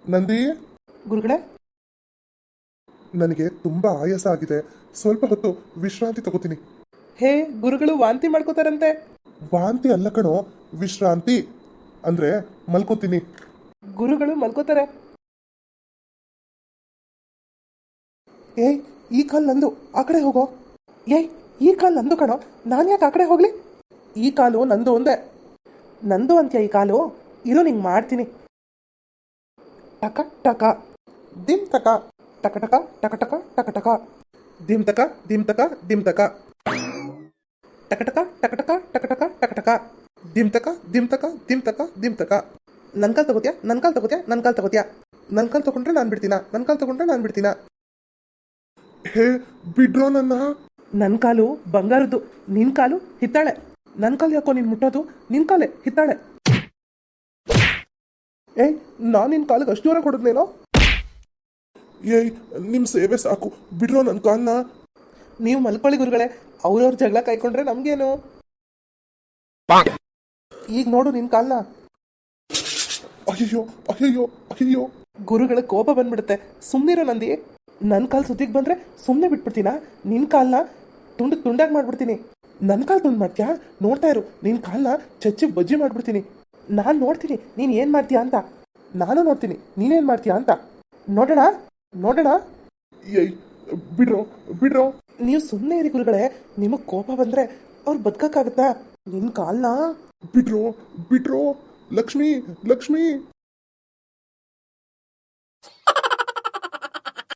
ನಂದಿ, ಗುರುಗಳೇ. ನನಗೆ ತುಂಬಾ ಆಯಾಸ ಆಗಿದೆ. ಸ್ವಲ್ಪ ಹೊತ್ತು ವಿಶ್ರಾಂತಿ ತಗೋತೀನಿ. ಹೇ, ಗುರುಗಳು ವಾಂತಿ ಮಾಡ್ಕೋತಾರಂತೆ. ವಾಂತಿ ಅಲ್ಲ ಕಣೋ, ವಿಶ್ರಾಂತಿ ಅಂದ್ರೆ ಮಲ್ಕೋತೀನಿ. ಗುರುಗಳು ಮಲ್ಕೋತಾರೆ. ಏಯ್, ಈ ಕಾಲ್ ನಂದು, ಆ ಕಡೆ ಹೋಗೋ. ಏಯ್, ಈ ಕಾಲ್ ನಂದು ಕಣೋ, ನಾನು ಯಾಕೆ ಆ ಕಡೆ ಹೋಗ್ಲಿ? ಈ ಕಾಲು ನಂದು ಒಂದೇ. ನಂದು ಅಂತ್ಯ ಈ ಕಾಲು. ಇರು, ನಿಂಗೆ ಮಾಡ್ತೀನಿ. ಟಕ ಟಕ ದಿಮ್ ತಕ, ಟಕ ಟಕ ಟಕ ಟಕ ಟಕ ಟಕ, ದಿಮ್ ತಕ ದಿಮ್ ತಕ ದಿಮ್ ತಕ, ಟಕ ಟಕ ಟಕ ಟಕ ಟಕ ಟಕ ಟಕ ಟಕ, ದಿಮ್ ತಕ ದಿಮ್ ತಕ ದಿಮ್ ತಕ ದಿಮ್ ತಕ. ನನ್ನ ಕಾಲ್ ತಗೋತ್ಯಾ, ನನ್ನ ಕಾಲ್ ತಗೋತ್ಯಾ, ನನ್ನ ಕಾಲ್ ತಗೋತ್ಯಾ. ನನ್ನ ಕಾಲ್ ತಗೊಂಡ್ರೆ ನಾನು ಬಿಡ್ತೀನ, ನನ್ನ ಕಾಲ್ ತಗೊಂಡ್ರೆ ನಾನು ಬಿಡ್ತೀನ. ಹೇ, ಬಿಡ್ರೋ ನನ್ನ. ನನ್ನ ಕಾಲು ಬಂಗಾರದ್ದು, ನಿನ್ನ ಕಾಲು ಹಿತ್ತಾಳೆ. ನನ್ನ ಕಾಲು ಯಾಕೋ ನೀನು ಮುಟ್ಟೋದು? ನಿನ್ನ ಕಾಲೇ ಹಿತ್ತಾಳೆ. ಏಯ್, ನಾನು ನಿನ್ನ ಕಾಲಿಗೆ ಅಷ್ಟು ಜೋರ ಕೊಡೋದ್ನೇನೋ? ಏಯ್, ನಿಮ್ ಸೇವೆ ಸಾಕು, ಬಿಡ್ರೋ ನನ್ನ ಕಾಲ್ನ. ನೀವು ಮಲ್ಕೊಳ್ಳಿ ಗುರುಗಳೇ, ಅವ್ರವ್ರ ಜಗಳ ಕಾಯ್ಕೊಂಡ್ರೆ ನಮ್ಗೇನು? ಈಗ ನೋಡು ನಿನ್ನ ಕಾಲ್ನ. ಅಯ್ಯೋ ಅಯ್ಯೋ ಅಯ್ಯೋ. ಗುರುಗಳ ಕೋಪ ಬಂದ್ಬಿಡುತ್ತೆ. ಸುಮ್ಮನಿರೋ ನಂದಿ. ನನ್ನ ಕಾಲು ಸುದ್ದಿಗೆ ಬಂದರೆ ಸುಮ್ಮನೆ ಬಿಟ್ಬಿಡ್ತೀನಾ? ನಿನ್ನ ಕಾಲನ್ನ ತುಂಡಾಗಿ ಮಾಡ್ಬಿಡ್ತೀನಿ. ನನ್ನ ಕಾಲು ತುಂಡು ಮಾಡ್ತೀಯಾ? ನೋಡ್ತಾ ಇರು, ನಿನ್ನ ಕಾಲನ್ನ ಚಚ್ಚಿ ಬಜ್ಜಿ ಮಾಡ್ಬಿಡ್ತೀನಿ. ನಾನು ನೋಡ್ತೀನಿ ನೀನು ಏನು ಮಾಡ್ತೀಯಾ ಅಂತ. ನಾನು ನೋಡ್ತೀನಿ ನೀನೇನು ಮಾಡ್ತೀಯಾ ಅಂತ. ನೋಡೋಣ ನೋಡೋಣ. ಏಯ್, ಬಿಡ್ರೋ ಬಿಡ್ರೋ. ನೀವು ಸುಮ್ಮನೆ ಇರಿ ಗುರುಗಳೇ. ನಿಮಗೆ ಕೋಪ ಬಂದರೆ ಅವ್ರು ಬದುಕಕ್ಕಾಗತ್ತಾ? ನಿನ್ನ ಕಾಲನ್ನ ಬಿಡ್ರೋ ಬಿಡ್ರೋ. ಲಕ್ಷ್ಮಿ ಲಕ್ಷ್ಮಿ.